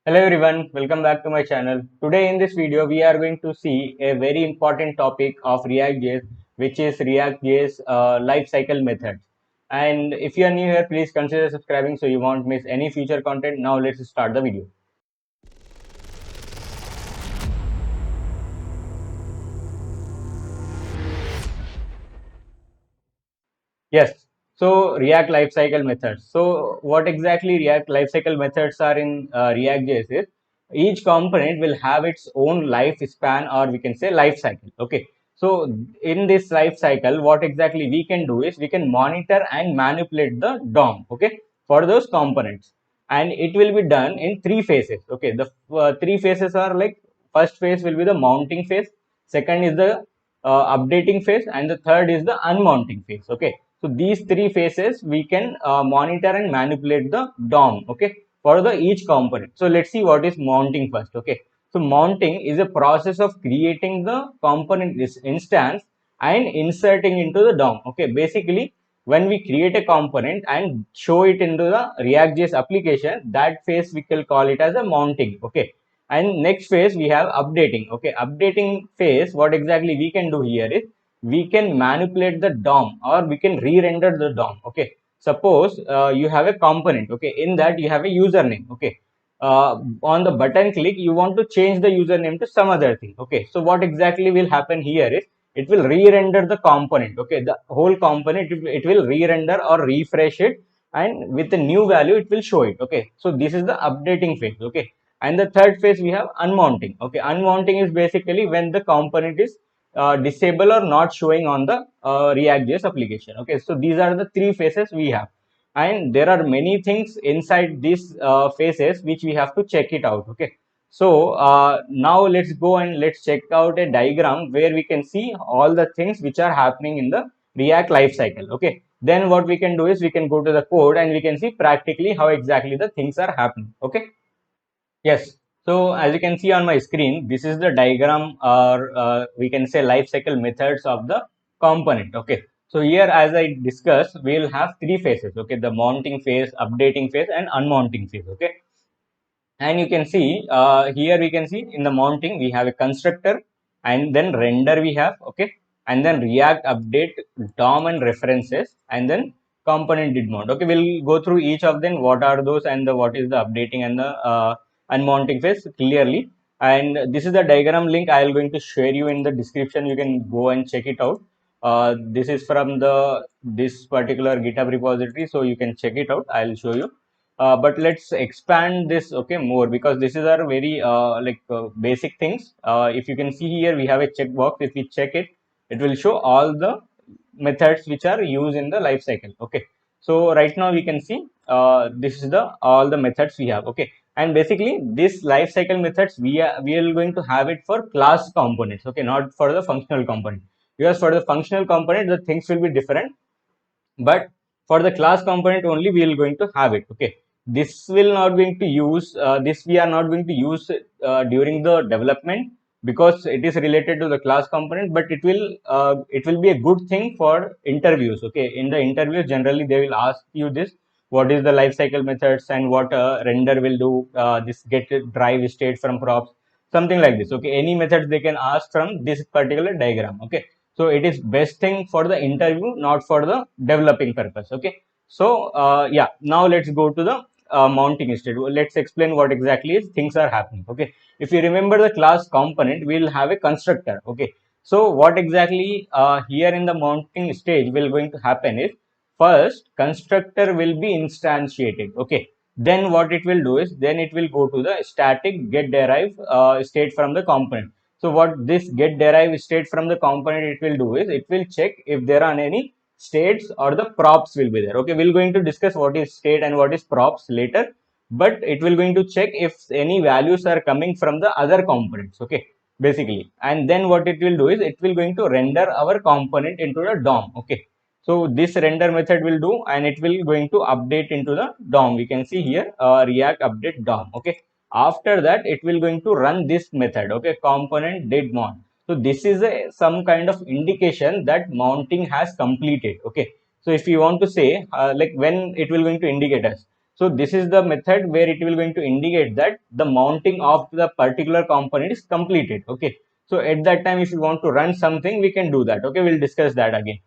Hello everyone, welcome back to my channel. Today in this video we are going to see a very important topic of reactjs, which is reactjs lifecycle methods. And if you are new here, please consider subscribing so you won't miss any future content. Now let's start the video. Yes, so React lifecycle methods. So what exactly React lifecycle methods are in reactjs is each component will have its own lifespan, or we can say life cycle. Okay, so in this life cycle, what exactly we can do is we can monitor and manipulate the DOM, okay, for those components, and it will be done in three phases. Okay, the three phases are like, first phase will be the mounting phase, second is the updating phase, and the third is the unmounting phase. Okay, so these three phases we can monitor and manipulate the DOM, okay, for the each component. So let's see what is mounting first. Okay, so mounting is a process of creating the component instance and inserting into the DOM. Okay, basically when we create a component and show it into the reactjs application, that phase we can call it as a mounting. Okay, and next phase we have updating. Okay, updating phase, what exactly we can do here is we can manipulate the DOM, or we can re-render the DOM. Okay, suppose you have a component, okay, in that you have a username. Okay, on the button click you want to change the username to some other thing. Okay, so what exactly will happen here is it will re-render the component. Okay, the whole component, it will re-render or refresh it, and with the new value it will show it. Okay, so this is the updating phase. Okay, and the third phase we have unmounting. Okay, unmounting is basically when the component is disable or not showing on the reactjs application. Okay, so these are the three phases we have, and there are many things inside these phases which we have to check it out. Okay, so now let's go and let's check out a diagram where we can see all the things which are happening in the React lifecycle. Okay, then what we can do is we can go to the code and we can see practically how exactly the things are happening. Okay, yes. So as you can see on my screen, this is the diagram, or we can say life cycle methods of the component. Okay. So here, as I discussed, we will have three phases. Okay, the mounting phase, updating phase, and unmounting phase. Okay, and you can see here we can see in the mounting we have a constructor, and then render we have. Okay, and then react, update, DOM, and references, and then component did mount. Okay, we'll go through each of them, what are those, and the what is the updating and the unmounting phase clearly. And this is the diagram link I am going to share you in the description. You can go and check it out. This is from the this particular GitHub repository, so you can check it out. I'll show you. But let's expand this, okay, more, because this is our very basic things. If you can see here, we have a checkbox. If we check it, it will show all the methods which are used in the life cycle. Okay, so right now we can see this is the all the methods we have. Okay, and basically this life cycle methods we are going to have it for class components. Okay, not for the functional component, because for the functional component the things will be different, but for the class component only we are going to have it. Okay, this will not going to use this we are not going to use during the development, because it is related to the class component, but it will be a good thing for interviews. Okay, in the interviews generally they will ask you this, what is the life cycle methods, and what render will do, this get drive state from props, something like this. Okay, any methods they can ask from this particular diagram. Okay, so it is best thing for the interview, not for the developing purpose. Okay, so yeah, now let's go to the mounting state. Let's explain what exactly is things are happening. Okay, if you remember the class component, we'll have a constructor. Okay, so what exactly here in the mounting stage will going to happen is, first constructor will be instantiated. Okay, then what it will do is, then it will go to the static get derive state from the component. So what this get derive state from the component it will do is, it will check if there are any states or the props will be there. Okay, we're going to discuss what is state and what is props later, but it will going to check if any values are coming from the other components. Okay, basically, and then what it will do is, it will going to render our component into the DOM. Okay, so this render method will do, and it will going to update into the DOM. We can see here react update DOM. Okay, after that it will going to run this method. Okay, component did mount. So this is some kind of indication that mounting has completed. Okay, so if you want to say like when it will going to indicate us, So this is the method where it will going to indicate that the mounting of the particular component is completed. Okay, so at that time if you want to run something, we can do that. Okay, we'll discuss that again.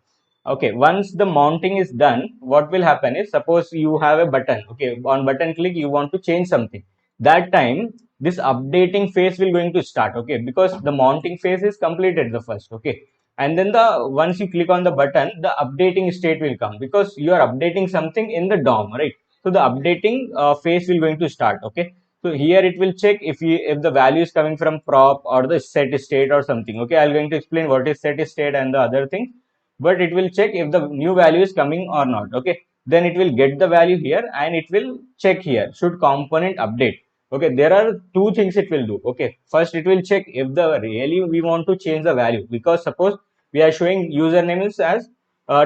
Okay, once the mounting is done, what will happen is, suppose you have a button. Okay, on button click you want to change something. That time this updating phase will going to start. Okay, because the mounting phase is completed the first. Okay, and then the once you click on the button, the updating state will come, because you are updating something in the DOM, right? So the updating phase will going to start. Okay, so here it will check if the value is coming from prop or the set state or something. Okay, I'm going to explain what is set state and the other thing, but it will check if the new value is coming or not. Okay, then it will get the value here and it will check here, should component update. Okay, there are two things it will do. Okay, first it will check if the really we want to change the value, because suppose we are showing username is as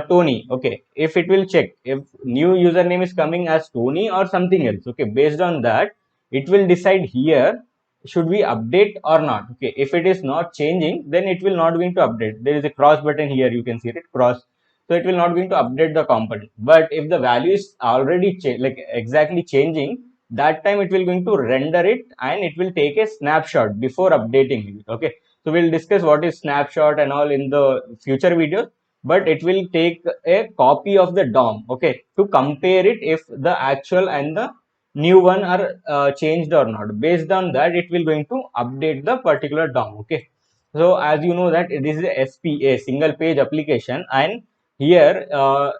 Tony. Okay, if it will check if new username is coming as Tony or something else. Okay, based on that it will decide here should we update or not. Okay, if it is not changing, then it will not going to update. There is a cross button here, you can see it, cross. So it will not going to update the component. But if the value is already like exactly changing, that time it will going to render it and it will take a snapshot before updating it. Okay, so we'll discuss what is snapshot and all in the future videos, but it will take a copy of the DOM. Okay, to compare it if the actual and the new one are changed or not. Based on that it will going to update the particular DOM. Okay, so as you know that this is a SPA, single page application, and here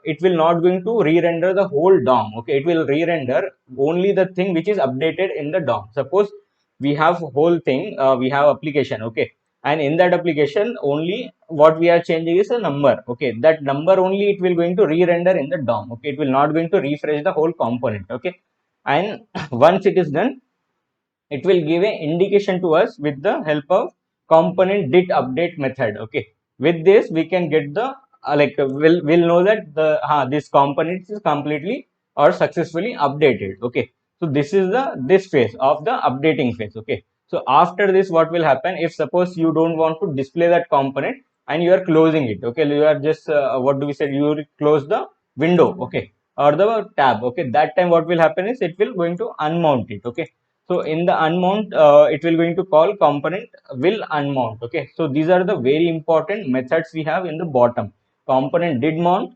it will not going to re-render the whole DOM. Okay, it will re-render only the thing which is updated in the DOM. Suppose we have whole thing, we have application. Okay, and in that application only what we are changing is a number. Okay, that number only it will going to re-render in the DOM. Okay, it will not going to refresh the whole component. Okay, and once it is done, it will give an indication to us with the help of component did update method. Okay, with this we can get the we'll know that the this component is completely or successfully updated. Okay, so this is the this phase of the updating phase. Okay, so after this what will happen, if suppose you don't want to display that component and you are closing it. Okay, you are just what do we say, you will close the window. Okay, or the tab. Okay, that time what will happen is it will going to unmount it. Okay, so in the unmount, it will going to call component will unmount. Okay, so these are the very important methods we have in the bottom. Component did mount,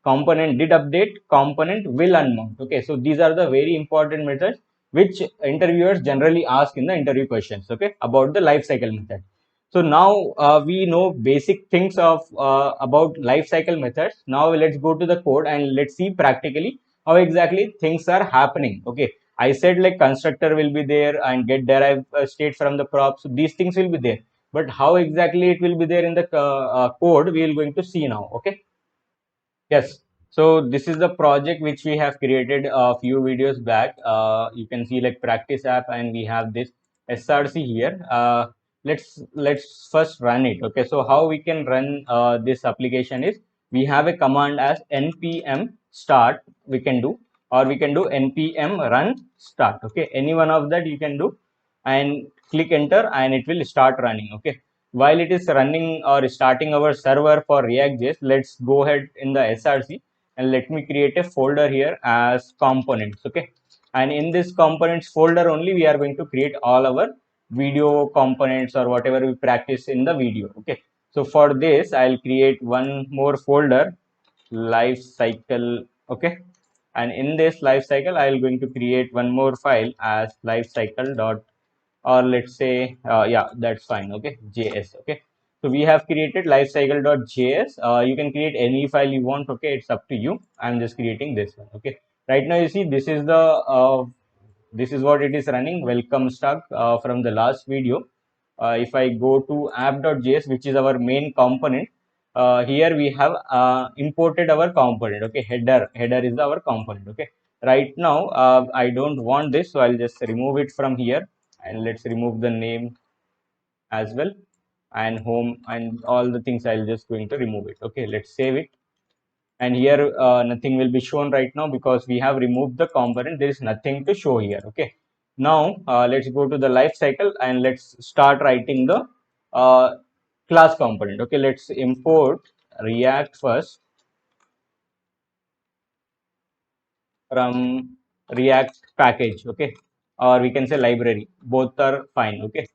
component did update, component will unmount. Okay, so these are the very important methods which interviewers generally ask in the interview questions. Okay, about the lifecycle method. So now we know basic things of about lifecycle methods. Now let's go to the code and let's see practically how exactly things are happening. Okay, I said like constructor will be there and get derived state from the prop. So these things will be there. But how exactly it will be there in the code, we are going to see now. Okay. Yes. So this is the project which we have created a few videos back. You can see like practice app, and we have this SRC here. Let's first run it. Okay. So how we can run this application is, we have a command as npm start. We can do, or we can do npm run start. Okay. Any one of that you can do, and click enter, and it will start running. Okay, while it is running or starting our server for reactjs, let's go ahead in the src and let me create a folder here as components. Okay, and in this components folder only we are going to create all our video components or whatever we practice in the video. Okay, so for this I'll create one more folder, Lifecycle. Okay, and in this Lifecycle I will going to create one more file as lifecycle dot, or let's say yeah, that's fine. Okay, js. Okay, so we have created lifecycle.js. You can create any file you want. Okay, it's up to you. I'm just creating this one. Okay, right now you see this is the this is what it is running, welcome stack from the last video. If I go to app.js, which is our main component, here we have imported our component. Okay, header is our component. Okay, right now I don't want this, so I'll just remove it from here, and let's remove the name as well, and home and all the things I'll just going to remove it. Okay, let's save it. And here nothing will be shown right now because we have removed the component. There is nothing to show here. Okay, now let's go to the life cycle and let's start writing the uh, class component. Okay, let's import react first from React package, okay, or we can say library, both are fine, okay.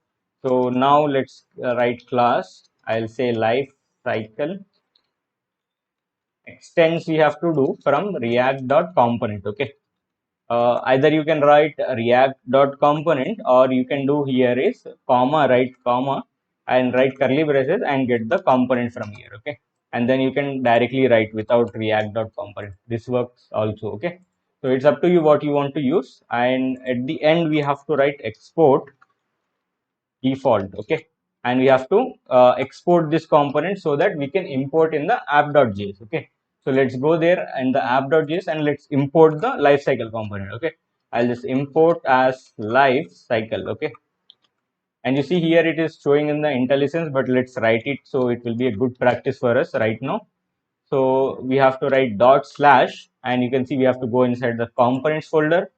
So now let's write class. I'll say life cycle extends we have to do from react.component, okay. Either you can write react.component, or you can do here is comma, write comma and write curly braces and get the component from here, okay. And then you can directly write without react.component. This works also, okay. So it's up to you what you want to use, and at the end we have to write export default, okay. And we have to export this component so that we can import in the app.js, okay. So let's go there in the app.js and let's import the lifecycle component, okay. I'll just import as lifecycle, okay. And you see here it is showing in the IntelliSense, but let's write it so it will be a good practice for us right now. So we have to write dot slash, and you can see we have to go inside the components folder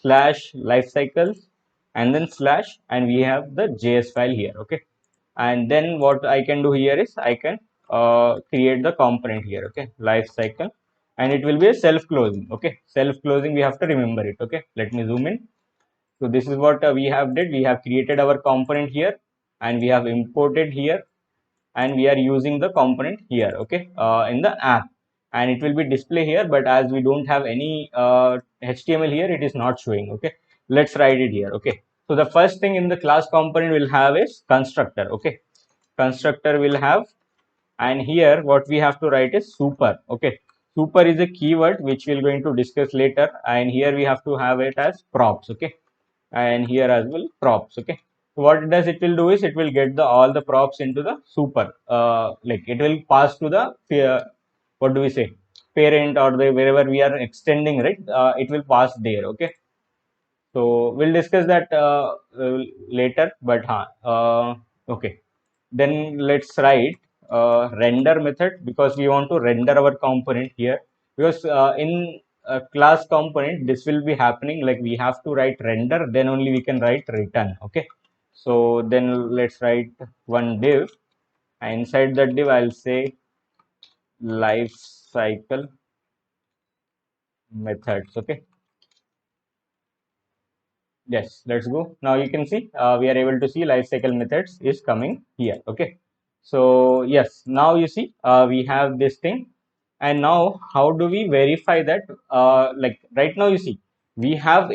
slash lifecycle and then slash, and we have the JS file here, okay. And then what I can do here is I can create the component here, okay, lifecycle, and it will be a self-closing, okay. Self-closing, we have to remember it, okay. Let me zoom in. So this is what we have did. We have created our component here, and we have imported here, and we are using the component here, okay, in the app, and it will be display here, but as we don't have any HTML here, it is not showing, okay. Let's write it here, okay. So the first thing in the class component will have is constructor, okay. Constructor will have, and here what we have to write is super, okay. Super is a keyword which we're going to discuss later, and here we have to have it as props, okay. And here as well props, okay. So what it does, it will do is it will get the all the props into the super, like it will pass to the what do we say, parent, or the wherever we are extending, right, it will pass there, okay. So we'll discuss that later, but okay. Then let's write render method, because we want to render our component here, because in class component this will be happening, like we have to write render, then only we can write return, okay. So then let's write one div, and inside that div I'll say life cycle methods, okay. Yes, let's go. Now you can see we are able to see lifecycle methods is coming here. Okay. So yes, now you see we have this thing, and now how do we verify that? Like right now you see we have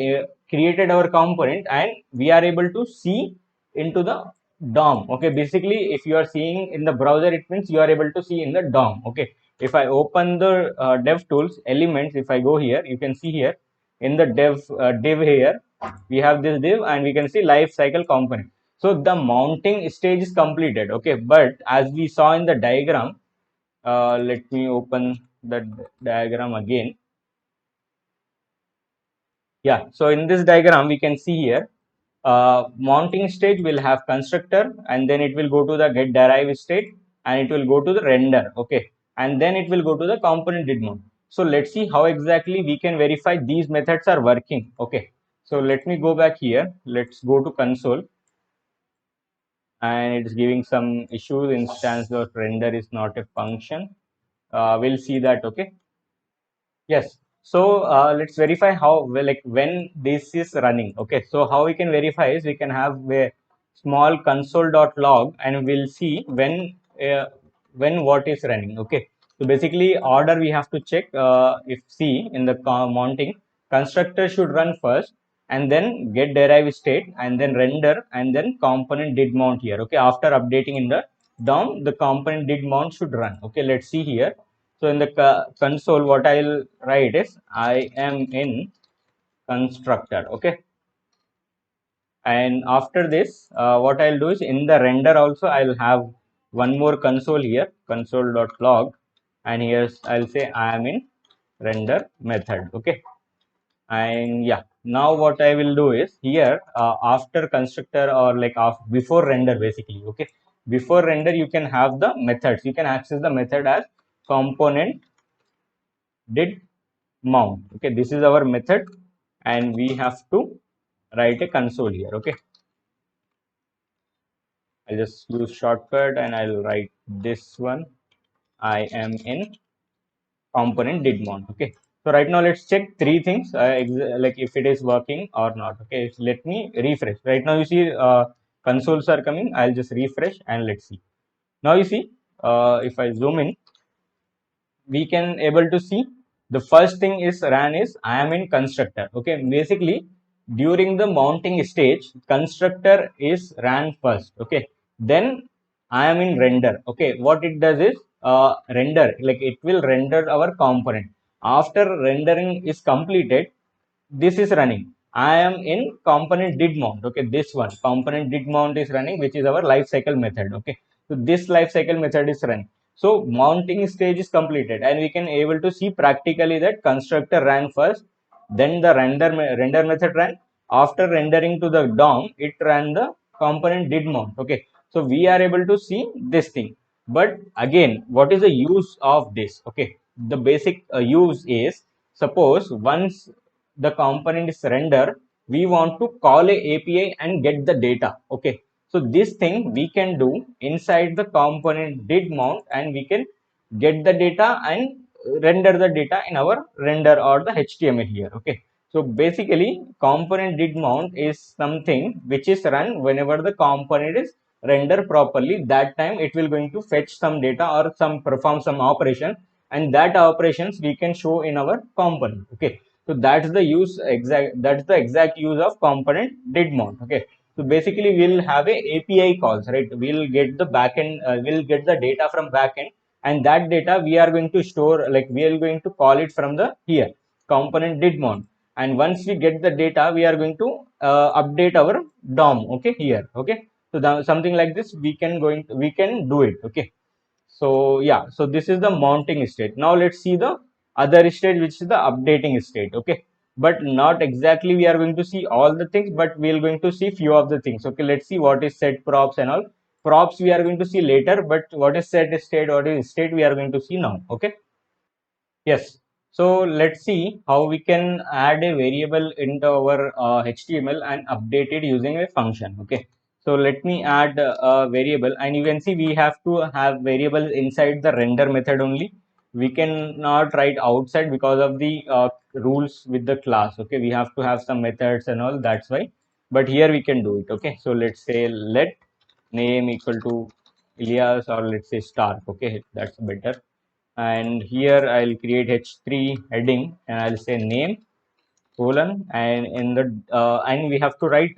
created our component, and we are able to see into the DOM. Okay. Basically, if you are seeing in the browser, it means you are able to see in the DOM. Okay. If I open the DevTools elements, if I go here, you can see here in the div here we have this div, and we can see life cycle component. So the mounting stage is completed, okay. But as we saw in the diagram, let me open the diagram again. Yeah, so in this diagram we can see here mounting stage will have constructor, and then it will go to the get derived state, and it will go to the render, okay, and then it will go to the component did mount. So let's see how exactly we can verify these methods are working, okay. So let me go back here. Let's go to console, and it's giving some issues. Instance dot render is not a function. We'll see that, okay. Yes. So let's verify how, well, like when this is running. Okay. So how we can verify is we can have a small console.log, and we'll see when what is running. Okay. So basically order we have to check, if see in the mounting, constructor should run first, and then get derived state, and then render, and then component did mount here. Okay. After updating in the DOM, the component did mount should run. Okay. Let's see here. So in the console, what I'll write is I am in constructor. Okay. And after this, what I'll do is in the render also I'll have one more console here, console.log, and here's I'll say I am in render method. Okay. And yeah, now what I will do is here after constructor, or like before render basically. Okay. Before render you can have the methods. You can access the method as component did mount. Okay, this is our method, and we have to write a console here. Okay, I'll just use shortcut, and I'll write this one. I am in component did mount. Okay, So right now let's check three things, like if it is working or not. Okay, so let me refresh. Right now you see consoles are coming. I'll just refresh and let's see. Now you see, if I zoom in, we can able to see the first thing is ran is I am in constructor. Okay, basically during the mounting stage, constructor is ran first. Okay, then I am in render. Okay, what it does is render, like it will render our component. After rendering is completed, this is running. I am in component did mount. Okay, this one component did mount is running, which is our lifecycle method. Okay, so this lifecycle method is running. So mounting stage is completed, and we can able to see practically that constructor ran first, then the render method ran. After rendering to the DOM, it ran the component did mount. Okay, so we are able to see this thing. But again, what is the use of this? Okay, the basic use is, suppose once the component is render, we want to call a API and get the data. Okay, so this thing we can do inside the component did mount, and we can get the data and render the data in our render or the HTML here. Okay, so basically component did mount is something which is run whenever the component is render properly. That time it will going to fetch some data or some perform some operation, and that operations we can show in our component. Okay, so that's the exact use of component did mount. Okay, so basically we'll have a API calls, right? We'll get the backend, we'll get the data from backend, and that data we are going to store, like we are going to call it from the here component did mount. And once we get the data, we are going to update our DOM. Okay, here. Okay, so something like this we can do it. Okay, so yeah, so this is the mounting state. Now let's see the other state, which is the updating state. Okay, but not exactly we are going to see all the things, but we are going to see few of the things. Okay, let's see what is set props and all. Props we are going to see later, but what is set state, what is state, we are going to see now. Okay. Yes. So let's see how we can add a variable into our HTML and update it using a function. Okay. So let me add a variable, and you can see we have to have variables inside the render method only. We cannot write outside because of the rules with the class. Okay. We have to have some methods and all. That's why. But here we can do it. Okay. So let's say let name equal to Ilias, or let's say Stark. Okay. That's better. And here I'll create h3 heading, and I'll say name colon, and in the and we have to write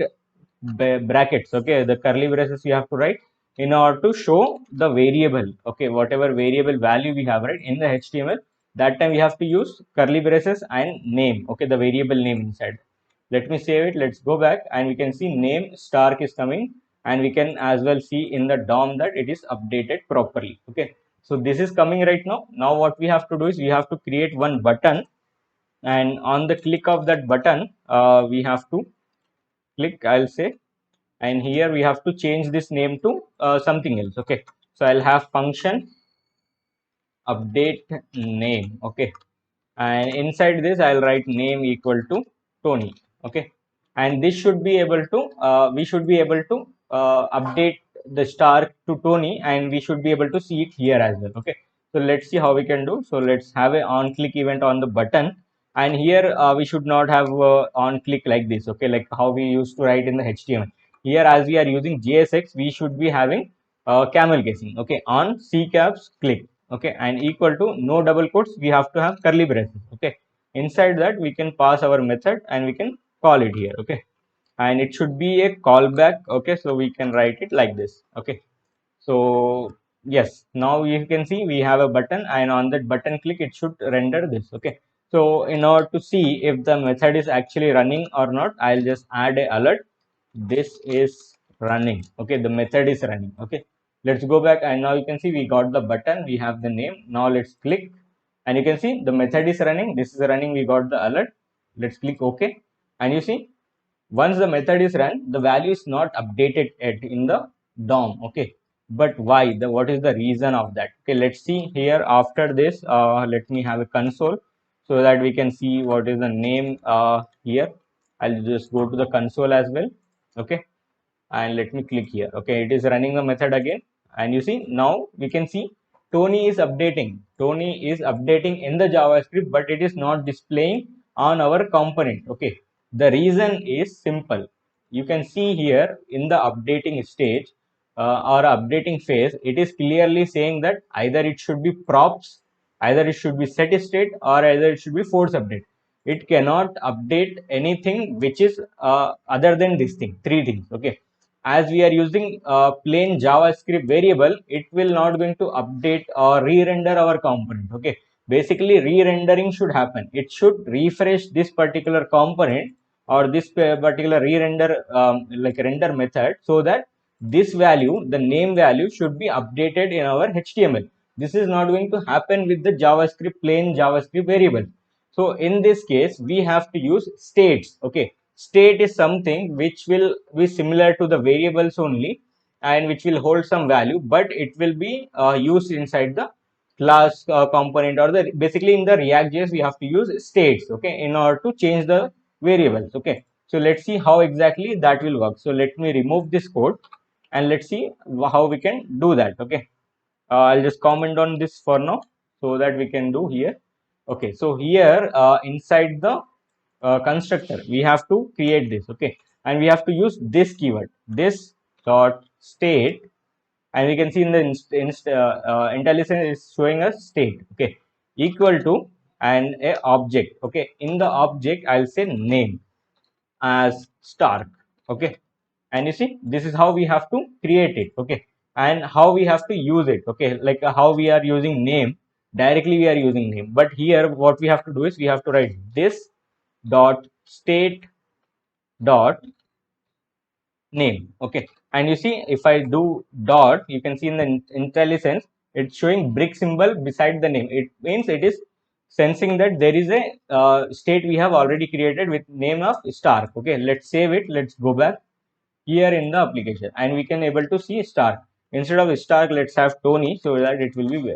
brackets. Okay, the curly braces we have to write in order to show the variable. Okay, whatever variable value we have, right, in the HTML, that time we have to use curly braces and name. Okay, the variable name inside. Let me save it. Let's go back, and we can see name Stark is coming, and we can as well see in the DOM that it is updated properly. Okay, so this is coming right now. Now what we have to do is we have to create one button, and on the click of that button, we have to click, I'll say, and here we have to change this name to something else. Okay, so I'll have function update name. Okay, and inside this I'll write name equal to Tony. Okay, and this should be able to we should be able to update the star to Tony, and we should be able to see it here as well. Okay, so let's see how we can do. So let's have a on click event on the button, and here we should not have on click like this. Okay, like how we used to write in the HTML. Here, as we are using JSX, we should be having camel casing. Okay, on C caps click. Okay, and equal to no double quotes, we have to have curly braces. Okay, inside that we can pass our method, and we can call it here. Okay, and it should be a callback. Okay, so we can write it like this. Okay, so yes, now you can see we have a button, and on that button click it should render this. Okay, so in order to see if the method is actually running or not, I'll just add a alert. This is running. Okay, the method is running. Okay, let's go back, and now you can see we got the button, we have the name. Now let's click, and you can see the method is running. This is running, we got the alert. Let's click OK, and you see once the method is run, the value is not updated yet in the DOM. Okay, but why? What is the reason of that? Okay, let's see here. After this, let me have a console so that we can see what is the name here. I'll just go to the console as well. Okay, and let me click here. Okay, it is running the method again, and you see now we can see Tony is updating. Tony is updating in the JavaScript, but it is not displaying on our component. Okay. The reason is simple. You can see here in the updating stage or updating phase, it is clearly saying that either it should be props, either it should be set state, or either it should be force update. It cannot update anything which is other than this thing, three things. Okay. As we are using plain JavaScript variable, it will not going to update or re-render our component. Okay. Basically, re-rendering should happen. It should refresh this particular component or this particular re-render like render method, so that this value, the name value, should be updated in our HTML. This is not going to happen with the JavaScript, plain JavaScript variable. So in this case, we have to use states. Okay. State is something which will be similar to the variables only, and which will hold some value, but it will be used inside the class component, or the basically in the reactjs we have to use states, okay, in order to change the variables. Okay. So let's see how exactly that will work. So let me remove this code and let's see how we can do that. Okay. I'll just comment on this for now so that we can do here. Okay. So here inside the constructor we have to create this. Okay. And we have to use this keyword, this dot state, and we can see in the IntelliSense is showing us state. Okay. Equal to and a object. Okay. In the object I'll say name as Stark. Okay. And you see, this is how we have to create it. Okay. And how we have to use it. Okay. Like how we are using name, directly we are using name, but here what we have to do is we have to write this dot state dot name. Okay. And you see, if I do dot, you can see in the IntelliSense it's showing brick symbol beside the name. It means it is sensing that there is a state we have already created with name of Stark. Okay. Let's save it. Let's go back here in the application and we can able to see Stark. Instead of Stark, let's have Tony, so that it will be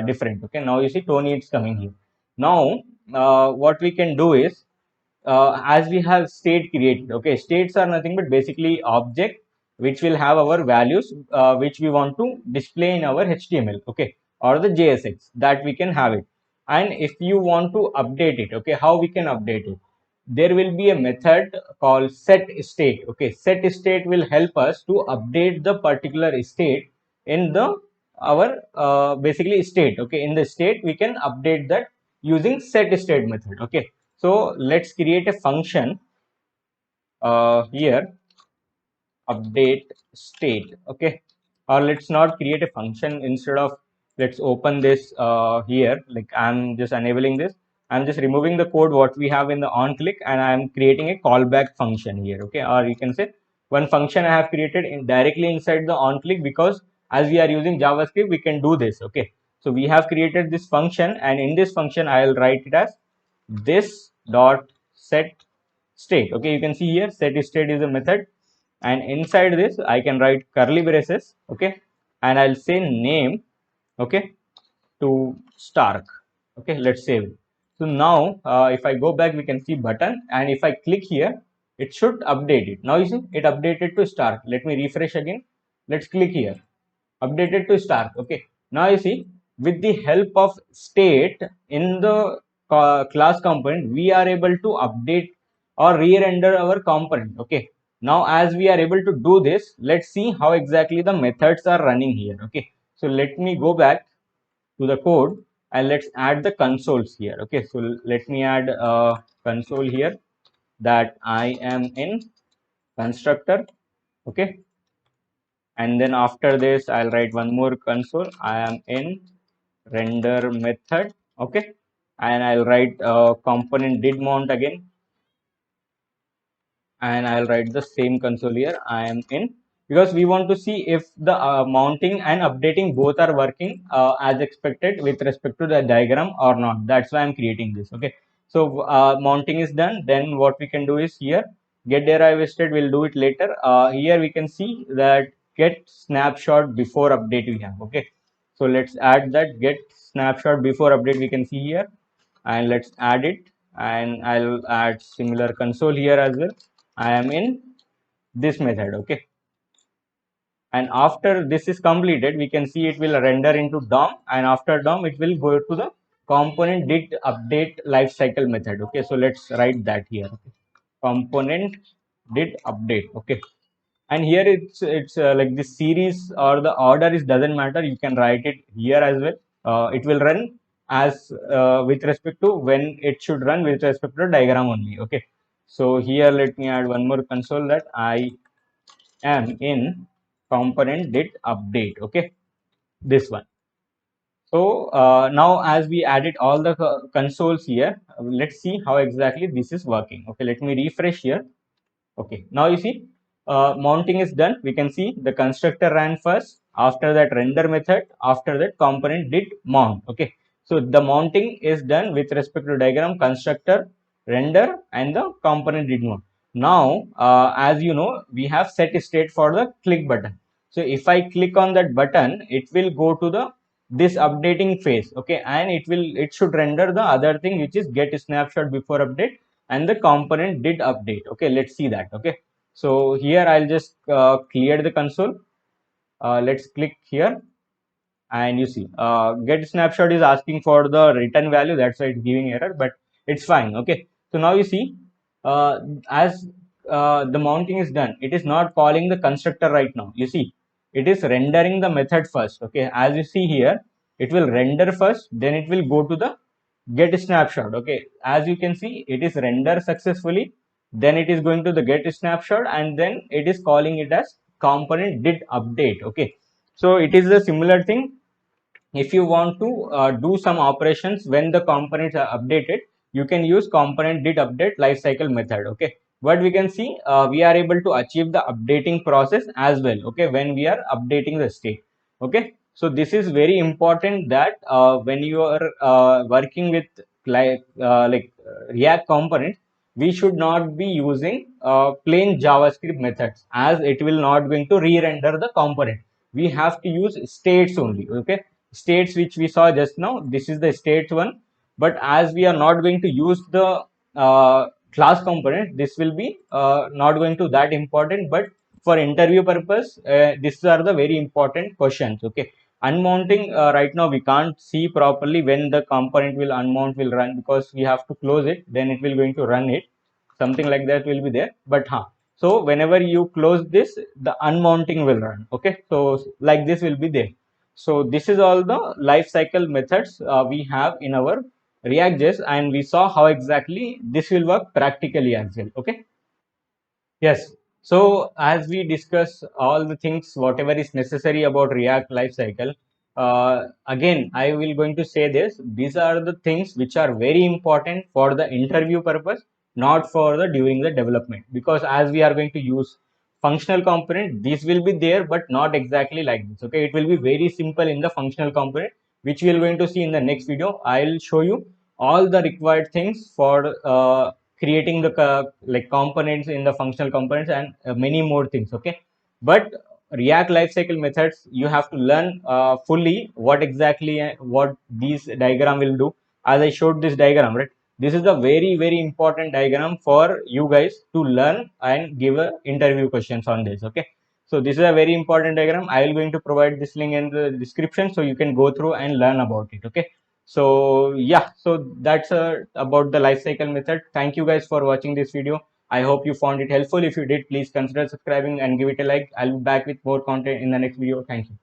different. Okay. Now you see Tony, it's coming here. Now what we can do is, as we have state created. Okay. States are nothing but basically object which will have our values which we want to display in our HTML. Okay. Or the JSX that we can have it. And if you want to update it, okay, how we can update it? There will be a method called set state. Okay. Set state will help us to update the particular state in the our basically state. Okay. In the state we can update that using set state method. Okay. So let's create a function here, update state. Okay. Or let's not create a function. Instead of, let's open this here, like I'm just enabling this. I'm just removing the code what we have in the on click, and I'm creating a callback function here. Okay. Or you can say one function I have created directly inside the on click, because as we are using JavaScript, we can do this. Okay. So we have created this function, and in this function I'll write it as this dot set state. Okay. You can see here set state is a method, and inside this I can write curly braces. Okay. And I'll say name, okay, to Stark. Okay. Let's save it. So now if I go back, we can see button, and if I click here, it should update it. Now you see it updated to Stark. Let me refresh again. Let's click here, updated to Stark. Okay. Now you see, with the help of state in the class component, we are able to update or re-render our component. Okay. Now as we are able to do this, let's see how exactly the methods are running here. Okay. So let me go back to the code and let's add the consoles here. Okay. So let me add a console here, that I am in constructor. Okay. And then after this I'll write one more console, I am in render method. Okay. And I'll write component did mount again, and I'll write the same console here, I am in, because we want to see if the mounting and updating both are working as expected with respect to the diagram or not. That's why I'm creating this. Okay. So mounting is done. Then what we can do is here, get derive state, we'll do it later. Here we can see that get snapshot before update we have. Okay. So let's add that get snapshot before update, we can see here, and let's add it, and I'll add similar console here as well. I am in this method. Okay. and after this is completed, we can see it will render into DOM, and after DOM it will go to the component did update lifecycle method. Okay, so let's write that here. Okay. Component did update. Okay, and here it's like this series or the order is doesn't matter, you can write it here as well. It will run as with respect to when it should run with respect to diagram only. Okay, so here let me add one more console that I am in component did update. Okay, this one. So now as we added all the consoles here, let's see how exactly this is working. Okay, let me refresh here. Okay, now you see mounting is done. We can see the constructor ran first, after that render method, after that component did mount. Okay, so the mounting is done with respect to diagram, constructor, render, and the component did mount. Now as you know, we have set state for the click button. So if I click on that button, it will go to the this updating phase. Okay, and it should render the other thing, which is get snapshot before update and the component did update. Okay, let's see that. Okay, so here I'll just clear the console. Let's click here, and you see get snapshot is asking for the return value, that's why it's giving error, but it's fine. Okay, so now you see as the mounting is done, it is not calling the constructor right now. You see it is rendering the method first. Okay, as you see here, it will render first, then it will go to the get snapshot. Okay, as you can see, it is render successfully, then it is going to the get snapshot, and then it is calling it as component did update. Okay, so it is a similar thing. If you want to do some operations when the components are updated, you can use component did update lifecycle method. Okay, but we can see we are able to achieve the updating process as well. Okay, when we are updating the state. Okay, so this is very important that when you are working with React components, we should not be using plain JavaScript methods, as it will not going to re-render the component. We have to use states only. Okay, states which we saw just now, this is the states one, but as we are not going to use the class component, this will be not going to that important, but for interview purpose these are the very important questions. Okay, unmounting right now we can't see properly when the component will unmount will run, because we have to close it, then it will going to run it, something like that will be there. But so whenever you close this, the unmounting will run. Okay, so like this will be there. So this is all the life cycle methods we have in our React.js, and we saw how exactly this will work practically as well. Okay. Yes. So as we discuss all the things, whatever is necessary about React lifecycle, again, I will going to say this. These are the things which are very important for the interview purpose, not for the during the development. Because as we are going to use functional component, this will be there, but not exactly like this. Okay, it will be very simple in the functional component, which we are going to see in the next video. I'll show you all the required things for creating the components in the functional components, and many more things. Okay, but React lifecycle methods, you have to learn fully what exactly what these diagram will do. As I showed this diagram, right, this is a very important diagram for you guys to learn and give a interview questions on this. Okay, so this is a very important diagram. I will going to provide this link in the description, so you can go through and learn about it. Okay, so yeah, so that's about the lifecycle method. Thank you guys for watching this video. I hope you found it helpful. If you did, please consider subscribing and give it a like. I'll be back with more content in the next video. Thank you.